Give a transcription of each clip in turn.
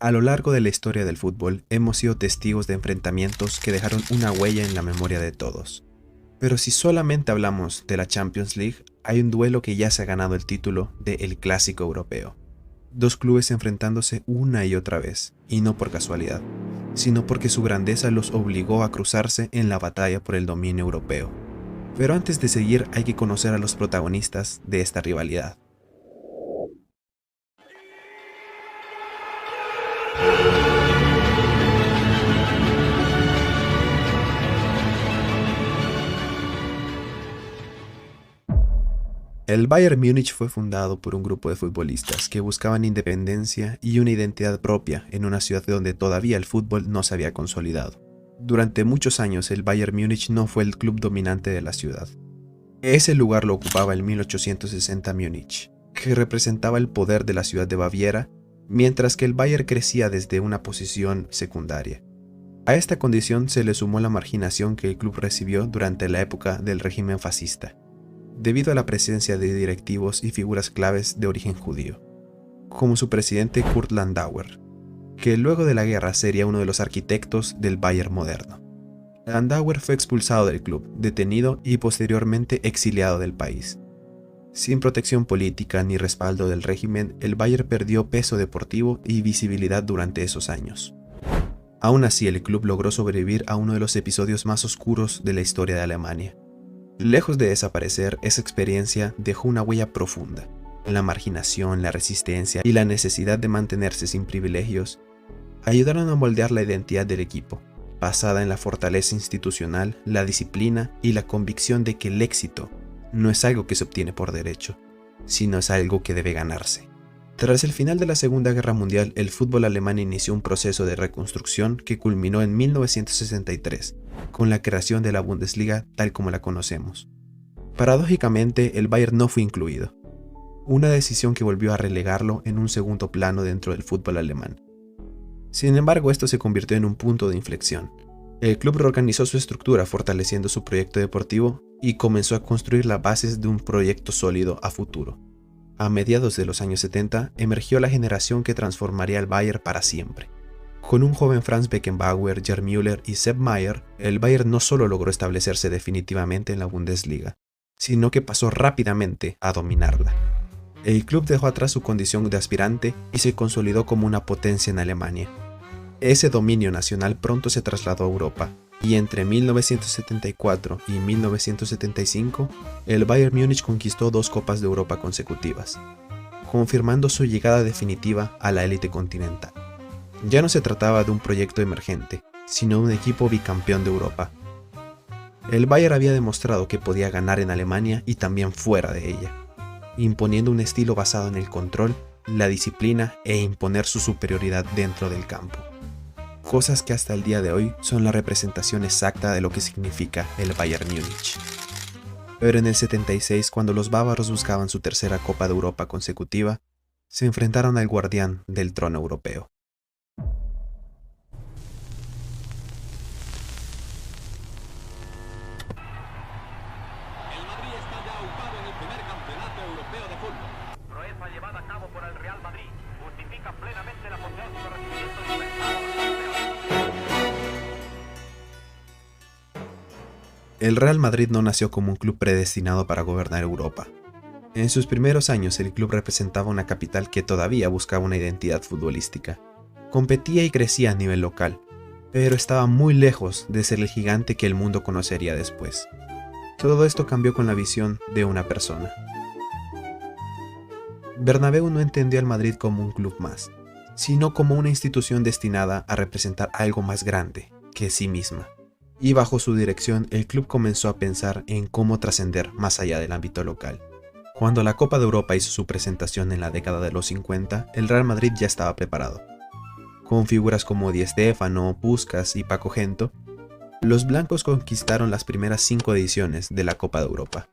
A lo largo de la historia del fútbol, hemos sido testigos de enfrentamientos que dejaron una huella en la memoria de todos. Pero si solamente hablamos de la Champions League, hay un duelo que ya se ha ganado el título de El Clásico Europeo. Dos clubes enfrentándose una y otra vez, y no por casualidad, sino porque su grandeza los obligó a cruzarse en la batalla por el dominio europeo. Pero antes de seguir hay que conocer a los protagonistas de esta rivalidad. El Bayern Múnich fue fundado por un grupo de futbolistas que buscaban independencia y una identidad propia en una ciudad donde todavía el fútbol no se había consolidado. Durante muchos años el Bayern Múnich no fue el club dominante de la ciudad. Ese lugar lo ocupaba el 1860 Múnich, que representaba el poder de la ciudad de Baviera, mientras que el Bayern crecía desde una posición secundaria. A esta condición se le sumó la marginación que el club recibió durante la época del régimen fascista, debido a la presencia de directivos y figuras claves de origen judío, como su presidente Kurt Landauer, que luego de la guerra sería uno de los arquitectos del Bayern moderno. Landauer fue expulsado del club, detenido y posteriormente exiliado del país. Sin protección política ni respaldo del régimen, el Bayern perdió peso deportivo y visibilidad durante esos años. Aún así, el club logró sobrevivir a uno de los episodios más oscuros de la historia de Alemania. Lejos de desaparecer, esa experiencia dejó una huella profunda. La marginación, la resistencia y la necesidad de mantenerse sin privilegios ayudaron a moldear la identidad del equipo, basada en la fortaleza institucional, la disciplina y la convicción de que el éxito no es algo que se obtiene por derecho, sino es algo que debe ganarse. Tras el final de la Segunda Guerra Mundial, el fútbol alemán inició un proceso de reconstrucción que culminó en 1963, con la creación de la Bundesliga tal como la conocemos. Paradójicamente, el Bayern no fue incluido, una decisión que volvió a relegarlo en un segundo plano dentro del fútbol alemán. Sin embargo, esto se convirtió en un punto de inflexión. El club reorganizó su estructura fortaleciendo su proyecto deportivo y comenzó a construir las bases de un proyecto sólido a futuro. A mediados de los años 70 emergió la generación que transformaría al Bayern para siempre. Con un joven Franz Beckenbauer, Gerd Müller y Sepp Maier, el Bayern no solo logró establecerse definitivamente en la Bundesliga, sino que pasó rápidamente a dominarla. El club dejó atrás su condición de aspirante y se consolidó como una potencia en Alemania. Ese dominio nacional pronto se trasladó a Europa, y entre 1974 y 1975, el Bayern Múnich conquistó 2 Copas de Europa consecutivas, confirmando su llegada definitiva a la élite continental. Ya no se trataba de un proyecto emergente, sino de un equipo bicampeón de Europa. El Bayern había demostrado que podía ganar en Alemania y también fuera de ella, imponiendo un estilo basado en el control, la disciplina e imponer su superioridad dentro del campo. Cosas que hasta el día de hoy son la representación exacta de lo que significa el Bayern Múnich. Pero en el 76, cuando los bávaros buscaban su tercera Copa de Europa consecutiva, se enfrentaron al guardián del trono europeo. El Madrid está ya upado en el primer campeonato europeo de fútbol. Proeza llevada a cabo por el Real Madrid justifica plenamente la apoteósico recibimiento dispensado a los campeones. El Real Madrid no nació como un club predestinado para gobernar Europa. En sus primeros años el club representaba una capital que todavía buscaba una identidad futbolística. Competía y crecía a nivel local, pero estaba muy lejos de ser el gigante que el mundo conocería después. Todo esto cambió con la visión de una persona. Bernabéu no entendió al Madrid como un club más, sino como una institución destinada a representar algo más grande que sí misma. Y bajo su dirección el club comenzó a pensar en cómo trascender más allá del ámbito local. Cuando la Copa de Europa hizo su presentación en la década de los 50, el Real Madrid ya estaba preparado. Con figuras como Di Stéfano, Puskás y Paco Gento, los blancos conquistaron las primeras 5 ediciones de la Copa de Europa,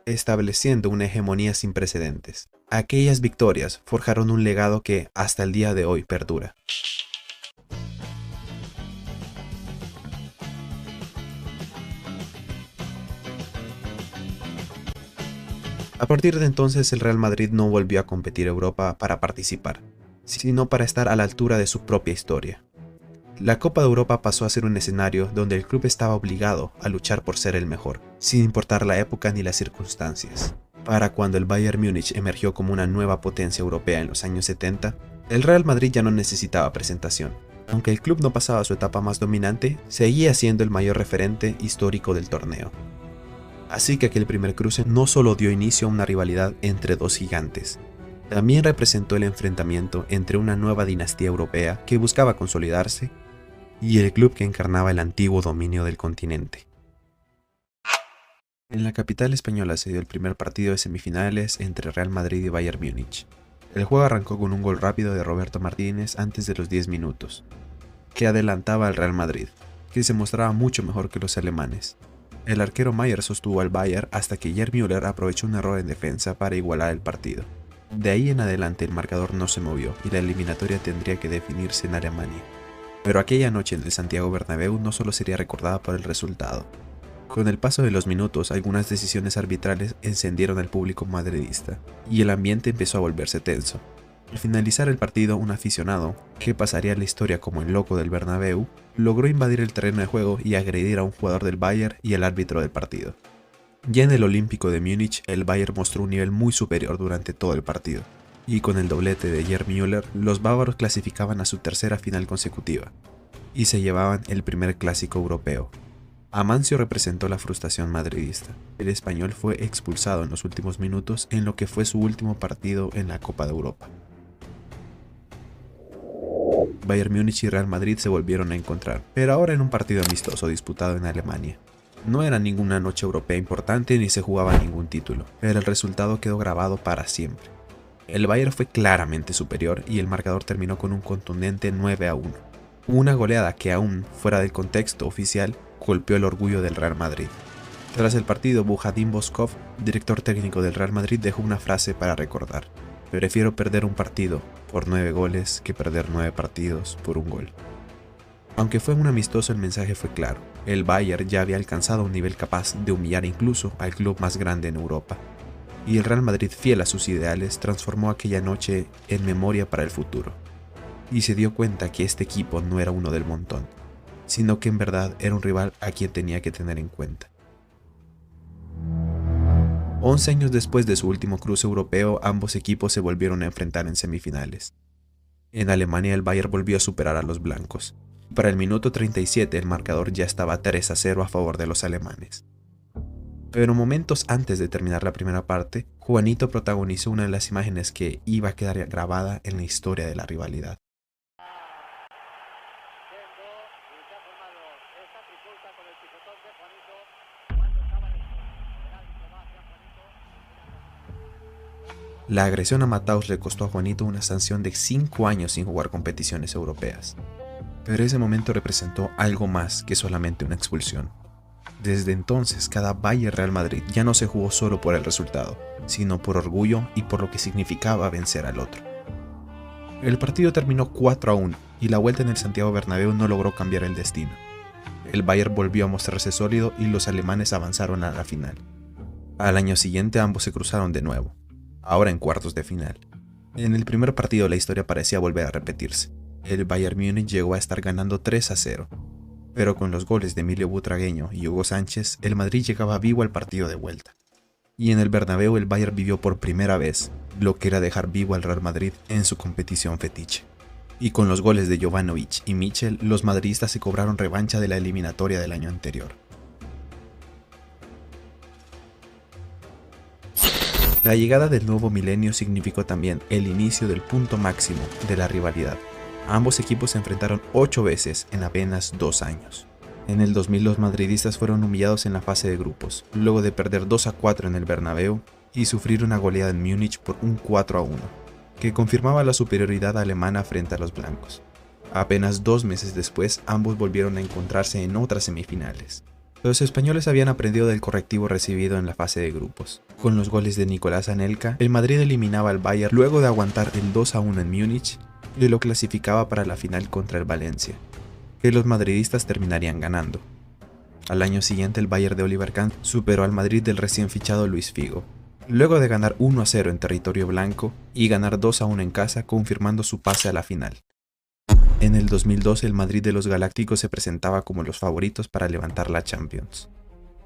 estableciendo una hegemonía sin precedentes. Aquellas victorias forjaron un legado que hasta el día de hoy perdura. A partir de entonces el Real Madrid no volvió a competir Europa para participar, sino para estar a la altura de su propia historia. La Copa de Europa pasó a ser un escenario donde el club estaba obligado a luchar por ser el mejor, sin importar la época ni las circunstancias. Para cuando el Bayern Múnich emergió como una nueva potencia europea en los años 70, el Real Madrid ya no necesitaba presentación. Aunque el club no pasaba su etapa más dominante, seguía siendo el mayor referente histórico del torneo. Así que aquel primer cruce no solo dio inicio a una rivalidad entre dos gigantes, también representó el enfrentamiento entre una nueva dinastía europea que buscaba consolidarse y el club que encarnaba el antiguo dominio del continente. En la capital española se dio el primer partido de semifinales entre Real Madrid y Bayern Múnich. El juego arrancó con un gol rápido de Roberto Martínez antes de los 10 minutos, que adelantaba al Real Madrid, que se mostraba mucho mejor que los alemanes. El arquero Maier sostuvo al Bayern hasta que Gerd Müller aprovechó un error en defensa para igualar el partido. De ahí en adelante el marcador no se movió y la eliminatoria tendría que definirse en Alemania. Pero aquella noche en el Santiago Bernabéu no solo sería recordada por el resultado. Con el paso de los minutos, algunas decisiones arbitrales encendieron al público madridista, y el ambiente empezó a volverse tenso. Al finalizar el partido, un aficionado, que pasaría a la historia como el loco del Bernabéu, logró invadir el terreno de juego y agredir a un jugador del Bayern y al árbitro del partido. Ya en el Olímpico de Múnich, el Bayern mostró un nivel muy superior durante todo el partido, y con el doblete de Gerd Müller, los bávaros clasificaban a su tercera final consecutiva, y se llevaban el primer clásico europeo. Amancio representó la frustración madridista. El español fue expulsado en los últimos minutos en lo que fue su último partido en la Copa de Europa. Bayern Múnich y Real Madrid se volvieron a encontrar, pero ahora en un partido amistoso disputado en Alemania. No era ninguna noche europea importante ni se jugaba ningún título, pero el resultado quedó grabado para siempre. El Bayern fue claramente superior y el marcador terminó con un contundente 9-1. Una goleada que aún fuera del contexto oficial golpeó el orgullo del Real Madrid. Tras el partido, Buhadin Boskov, director técnico del Real Madrid, dejó una frase para recordar: prefiero perder un partido por 9 goles que perder 9 partidos por un gol. Aunque fue un amistoso, el mensaje fue claro. El Bayern ya había alcanzado un nivel capaz de humillar incluso al club más grande en Europa. Y el Real Madrid, fiel a sus ideales, transformó aquella noche en memoria para el futuro. Y se dio cuenta que este equipo no era uno del montón, sino que en verdad era un rival a quien tenía que tener en cuenta. 11 años después de su último cruce europeo, ambos equipos se volvieron a enfrentar en semifinales. En Alemania el Bayern volvió a superar a los blancos. Para el minuto 37 el marcador ya estaba 3-0 a favor de los alemanes. Pero momentos antes de terminar la primera parte, Juanito protagonizó una de las imágenes que iba a quedar grabada en la historia de la rivalidad. La agresión a Matthaus le costó a Juanito una sanción de 5 años sin jugar competiciones europeas. Pero ese momento representó algo más que solamente una expulsión. Desde entonces, cada Bayern Real Madrid ya no se jugó solo por el resultado, sino por orgullo y por lo que significaba vencer al otro. El partido terminó 4-1 y la vuelta en el Santiago Bernabéu no logró cambiar el destino. El Bayern volvió a mostrarse sólido y los alemanes avanzaron a la final. Al año siguiente ambos se cruzaron de nuevo, ahora en cuartos de final. En el primer partido la historia parecía volver a repetirse. El Bayern Múnich llegó a estar ganando 3-0, pero con los goles de Emilio Butragueño y Hugo Sánchez, el Madrid llegaba vivo al partido de vuelta. Y en el Bernabéu el Bayern vivió por primera vez lo que era dejar vivo al Real Madrid en su competición fetiche. Y con los goles de Jovanovic y Michel, los madridistas se cobraron revancha de la eliminatoria del año anterior. La llegada del nuevo milenio significó también el inicio del punto máximo de la rivalidad. Ambos equipos se enfrentaron 8 veces en apenas 2 años. En el 2000 los madridistas fueron humillados en la fase de grupos, luego de perder 2-4 en el Bernabéu y sufrir una goleada en Múnich por un 4-1, que confirmaba la superioridad alemana frente a los blancos. Apenas 2 meses después, ambos volvieron a encontrarse en otras semifinales. Los españoles habían aprendido del correctivo recibido en la fase de grupos. Con los goles de Nicolás Anelka, el Madrid eliminaba al Bayern luego de aguantar el 2-1 en Múnich y lo clasificaba para la final contra el Valencia, que los madridistas terminarían ganando. Al año siguiente el Bayern de Oliver Kahn superó al Madrid del recién fichado Luis Figo, luego de ganar 1-0 en territorio blanco y ganar 2-1 en casa, confirmando su pase a la final. En el 2012 el Madrid de los Galácticos se presentaba como los favoritos para levantar la Champions.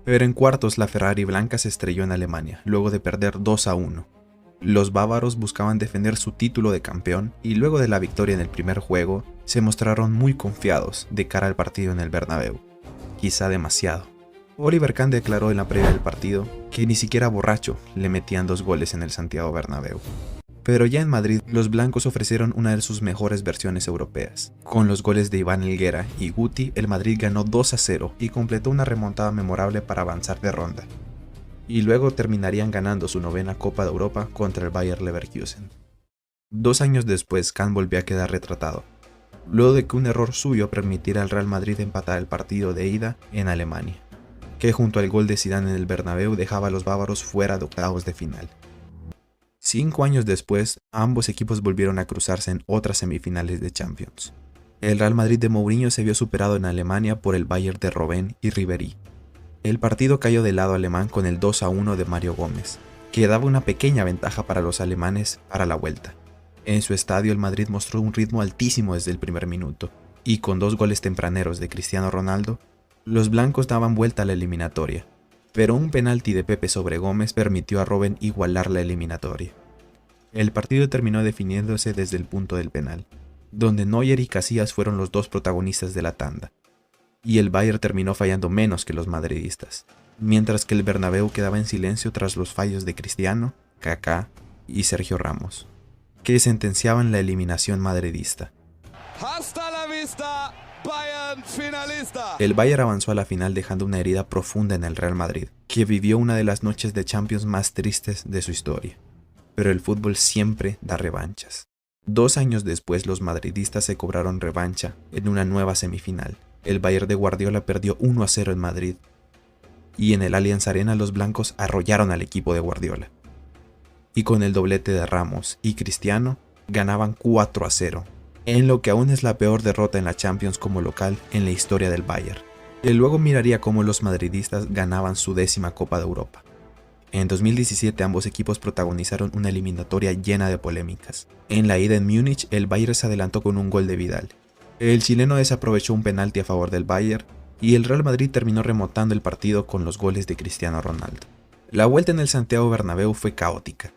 Pero en cuartos la Ferrari blanca se estrelló en Alemania, luego de perder 2-1. Los bávaros buscaban defender su título de campeón y luego de la victoria en el primer juego, se mostraron muy confiados de cara al partido en el Bernabéu. Quizá demasiado. Oliver Kahn declaró en la previa del partido que ni siquiera borracho le metían 2 goles en el Santiago Bernabéu. Pero ya en Madrid, los blancos ofrecieron una de sus mejores versiones europeas. Con los goles de Iván Helguera y Guti, el Madrid ganó 2-0 y completó una remontada memorable para avanzar de ronda. Y luego terminarían ganando su 9ª Copa de Europa contra el Bayer Leverkusen. 2 años después, Kahn volvió a quedar retratado, luego de que un error suyo permitiera al Real Madrid empatar el partido de ida en Alemania, que junto al gol de Zidane en el Bernabéu dejaba a los bávaros fuera de octavos de final. 5 años después, ambos equipos volvieron a cruzarse en otras semifinales de Champions. El Real Madrid de Mourinho se vio superado en Alemania por el Bayern de Robben y Ribéry. El partido cayó del lado alemán con el 2-1 de Mario Gómez, que daba una pequeña ventaja para los alemanes para la vuelta. En su estadio el Madrid mostró un ritmo altísimo desde el primer minuto, y con 2 goles tempraneros de Cristiano Ronaldo, los blancos daban vuelta a la eliminatoria. Pero un penalti de Pepe sobre Gómez permitió a Robben igualar la eliminatoria. El partido terminó definiéndose desde el punto del penal, donde Neuer y Casillas fueron los 2 protagonistas de la tanda, y el Bayern terminó fallando menos que los madridistas, mientras que el Bernabéu quedaba en silencio tras los fallos de Cristiano, Kaká y Sergio Ramos, que sentenciaban la eliminación madridista. Hasta la vista, Bayern finalista. El Bayern avanzó a la final dejando una herida profunda en el Real Madrid, que vivió una de las noches de Champions más tristes de su historia. Pero el fútbol siempre da revanchas. 2 años después los madridistas se cobraron revancha en una nueva semifinal. El Bayern de Guardiola perdió 1-0 en Madrid, y en el Allianz Arena los blancos arrollaron al equipo de Guardiola. Y con el doblete de Ramos y Cristiano, ganaban 4-0, en lo que aún es la peor derrota en la Champions como local en la historia del Bayern. Y luego miraría cómo los madridistas ganaban su 10ª Copa de Europa. En 2017 ambos equipos protagonizaron una eliminatoria llena de polémicas. En la ida en Múnich, el Bayern se adelantó con un gol de Vidal. El chileno desaprovechó un penalti a favor del Bayern y el Real Madrid terminó remontando el partido con los goles de Cristiano Ronaldo. La vuelta en el Santiago Bernabéu fue caótica.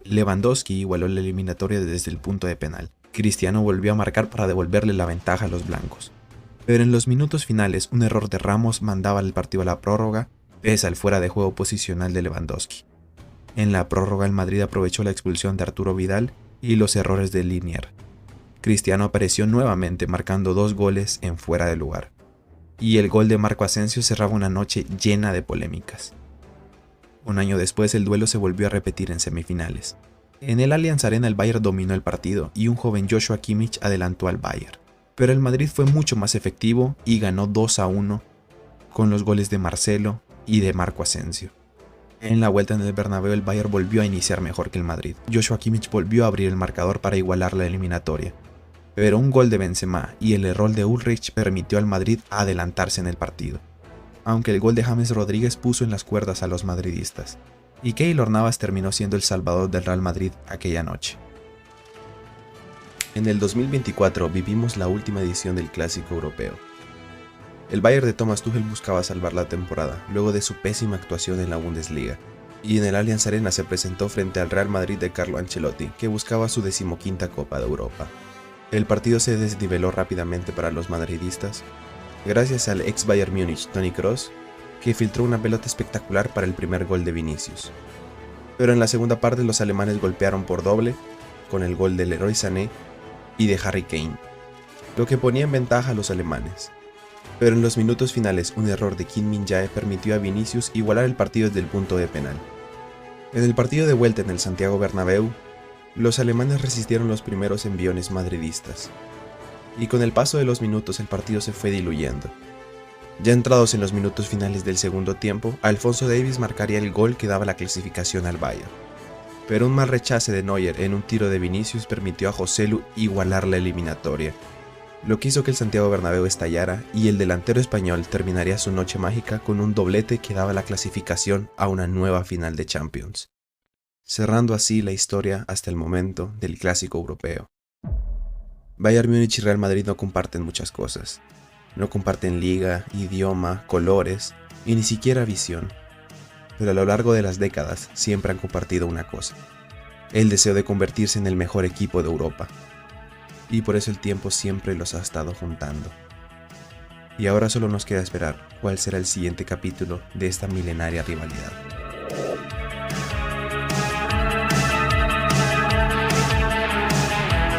Lewandowski igualó la eliminatoria desde el punto de penal. Cristiano volvió a marcar para devolverle la ventaja a los blancos. Pero en los minutos finales, un error de Ramos mandaba el partido a la prórroga, pese al fuera de juego posicional de Lewandowski. En la prórroga el Madrid aprovechó la expulsión de Arturo Vidal y los errores de Linier. Cristiano apareció nuevamente marcando 2 goles en fuera de lugar. Y el gol de Marco Asensio cerraba una noche llena de polémicas. Un año después el duelo se volvió a repetir en semifinales. En el Allianz Arena el Bayern dominó el partido y un joven Joshua Kimmich adelantó al Bayern. Pero el Madrid fue mucho más efectivo y ganó 2-1 con los goles de Marcelo y de Marco Asensio. En la vuelta en el Bernabéu el Bayern volvió a iniciar mejor que el Madrid. Joshua Kimmich volvió a abrir el marcador para igualar la eliminatoria. Pero un gol de Benzema y el error de Ulreich permitió al Madrid adelantarse en el partido. Aunque el gol de James Rodríguez puso en las cuerdas a los madridistas. Y Keylor Navas terminó siendo el salvador del Real Madrid aquella noche. En el 2024 vivimos la última edición del Clásico Europeo. El Bayern de Thomas Tuchel buscaba salvar la temporada, luego de su pésima actuación en la Bundesliga, y en el Allianz Arena se presentó frente al Real Madrid de Carlo Ancelotti, que buscaba su 15ª Copa de Europa. El partido se desniveló rápidamente para los madridistas, gracias al ex Bayern Múnich Toni Kroos, que filtró una pelota espectacular para el primer gol de Vinicius. Pero en la segunda parte los alemanes golpearon por doble, con el gol de Leroy Sané y de Harry Kane, lo que ponía en ventaja a los alemanes. Pero en los minutos finales un error de Kim Min-jae permitió a Vinicius igualar el partido desde el punto de penal. En el partido de vuelta en el Santiago Bernabéu, los alemanes resistieron los primeros enviones madridistas, y con el paso de los minutos el partido se fue diluyendo. Ya entrados en los minutos finales del segundo tiempo, Alphonso Davies marcaría el gol que daba la clasificación al Bayern. Pero un mal rechace de Neuer en un tiro de Vinicius permitió a Joselu igualar la eliminatoria, lo que hizo que el Santiago Bernabéu estallara y el delantero español terminaría su noche mágica con un doblete que daba la clasificación a una nueva final de Champions. cerrando así la historia hasta el momento del clásico europeo. Bayern Múnich y Real Madrid no comparten muchas cosas. No comparten liga, idioma, colores y ni siquiera visión. Pero a lo largo de las décadas siempre han compartido una cosa: el deseo de convertirse en el mejor equipo de Europa. Y por eso el tiempo siempre los ha estado juntando. Y ahora solo nos queda esperar cuál será el siguiente capítulo de esta milenaria rivalidad.